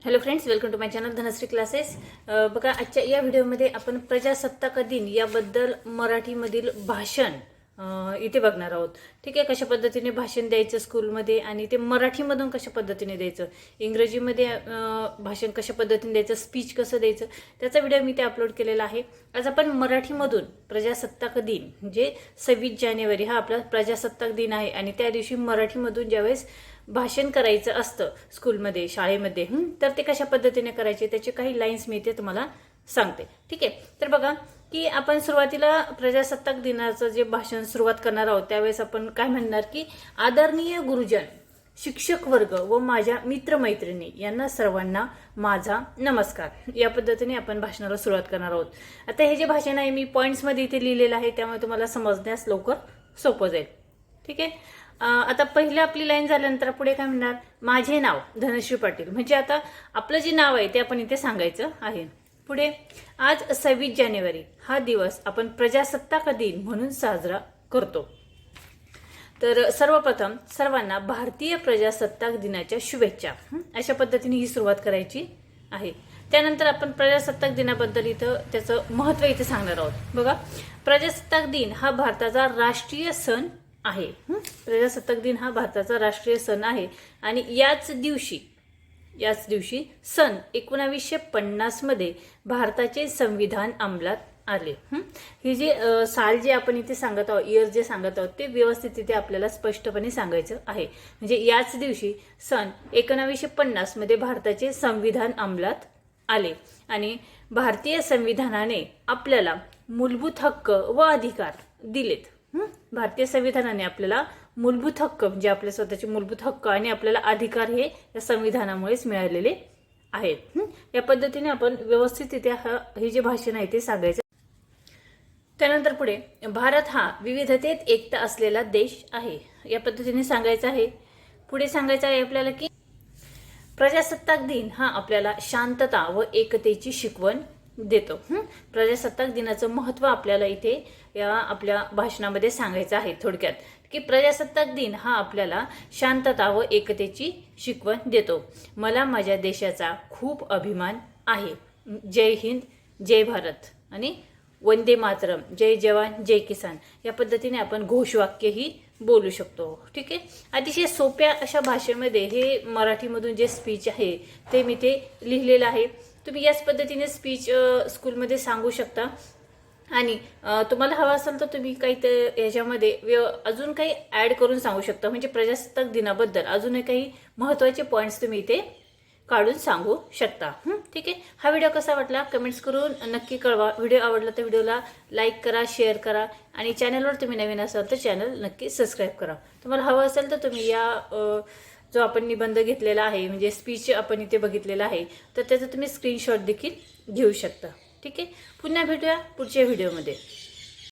Hello friends, welcome to my channel Dhanashree classes. बघा, आजच्या या व्हिडिओमध्ये आपण प्रजासत्ताक दिन याबद्दल मराठीमधील भाषण इथे बघणार आहोत. ठीक आहे, कशा पद्धतीने भाषण द्यायचं स्कूलमध्ये आणि ते मराठीमधून कशा पद्धतीने द्यायचं, इंग्रजीमध्ये भाषण कशा पद्धतीने द्यायचं, स्पीच कसं द्यायचं, त्याचा व्हिडिओ मी ते अपलोड केलेला आहे. आज आपण मराठीमधून प्रजासत्ताक दिन म्हणजे 26 जानेवारी हा आपला प्रजासत्ताक दिन आहे आणि त्या दिवशी मराठीमधून ज्यावेळेस भाषण करायचं असतं स्कूलमध्ये, शाळेमध्ये, तर ते कशा पद्धतीने करायचे त्याचे काही लाईन्स मी इथे तुम्हाला सांगते. ठीक आहे, तर बघा की आपण सुरुवातीला प्रजासत्ताक दिनाचं जे भाषण सुरुवात करणार आहोत त्यावेळेस आपण काय म्हणणार की आदरणीय गुरुजन, शिक्षक वर्ग व माझ्या मित्रमैत्रिणी यांना सर्वांना माझा नमस्कार, या पद्धतीने आपण भाषणाला सुरुवात करणार आहोत. आता हे जे भाषण आहे मी पॉइंट्समध्ये इथे लिहिलेलं आहे, त्यामुळे तुम्हाला समजण्यास लवकर सोपं जाईल. ठीक आहे, आता पहिली आपली लाईन झाल्यानंतर पुढे काय म्हणणार, माझे नाव धनश्री पाटील, म्हणजे आता आपलं जे नाव आहे ते आपण इथे सांगायचं आहे. पुढे, आज 26 जानेवारी हा दिवस आपण प्रजासत्ताक दिन म्हणून साजरा करतो. तर सर्वप्रथम सर्वांना भारतीय प्रजासत्ताक दिनाच्या शुभेच्छा, अशा पद्धतीने ही सुरुवात करायची आहे. त्यानंतर आपण प्रजासत्ताक दिनाबद्दल इथं त्याचं महत्त्व इथे सांगणार आहोत. बघा, प्रजासत्ताक दिन हा भारताचा राष्ट्रीय सण आहे. प्रजासत्ताक दिन हा भारताचा राष्ट्रीय सण आहे आणि याच दिवशी सन 1950 मध्ये भारताचे संविधान अंमलात आले. हे जे साल जे आपण इथे सांगत आहोत, इयर जे सांगत आहोत, ते व्यवस्थित इथे आपल्याला स्पष्टपणे सांगायचं आहे. म्हणजे याच दिवशी सन 1950 मध्ये भारताचे संविधान अंमलात आले आणि भारतीय संविधानाने आपल्याला मूलभूत हक्क व अधिकार दिलेत. भारतीय संविधानाने आपल्याला मूलभूत हक्क म्हणजे आपले स्वतःचे मूलभूत हक्क आणि आपल्याला अधिकार हे या संविधानामुळेच मिळालेले आहेत. या पद्धतीने आपण व्यवस्थित इथे हे जे भाषण आहे ते सांगायचं. त्यानंतर पुढे, भारत हा विविधतेत एकता असलेला देश आहे, या पद्धतीने सांगायचं आहे. पुढे सांगायचं आहे आपल्याला की प्रजासत्ताक दिन हा आपल्याला शांतता व एकतेची शिकवण देतो. प्रजासत्ताक दिनाचं महत्त्व आपल्याला इथे या आपल्या भाषणामध्ये सांगायचं आहे. थोडक्यात की प्रजासत्ताक दिन हा आपल्याला शांतता व एकतेची शिकवण देतो. मला माझ्या देशाचा खूप अभिमान आहे. जय हिंद, जय भारत आणि वंदे मातरम, जय जवान जय किसान, या पद्धतीने आपण घोषवाक्यही बोलू शकतो. ठीक आहे, अतिशय सोप्या अशा भाषेमध्ये हे मराठीमधून जे स्पीच आहे ते मी ते लिहिलेलं आहे. तुम्ही याच पद्धतीने स्पीच स्कूलमध्ये सांगू शकता आणि तुम्हाला हवं असेल तर तुम्ही काही याच्यामध्ये अजून काही ॲड करून सांगू शकता. म्हणजे प्रजासत्ताक दिनाबद्दल अजूनही काही महत्त्वाचे पॉईंट्स तुम्ही इथे काढून सांगू शकता. ठीक आहे, हा व्हिडिओ कसा वाटला कमेंट्स करून नक्की कळवा. व्हिडिओ आवडला तर व्हिडिओला लाईक करा, शेअर करा आणि चॅनलवर तुम्ही नवीन असाल तर चॅनल नक्की सबस्क्राईब करा. तुम्हाला हवं असेल तर तुम्ही या जो आपण निबंध घेतलेला आहे म्हणजे स्पीच आपण इथे बघितलेला आहे तर त्याचा तुम्ही स्क्रीनशॉट देखील घेऊ शकता. ठीक आहे, पुन्हा भेटूया पुढच्या व्हिडिओमध्ये.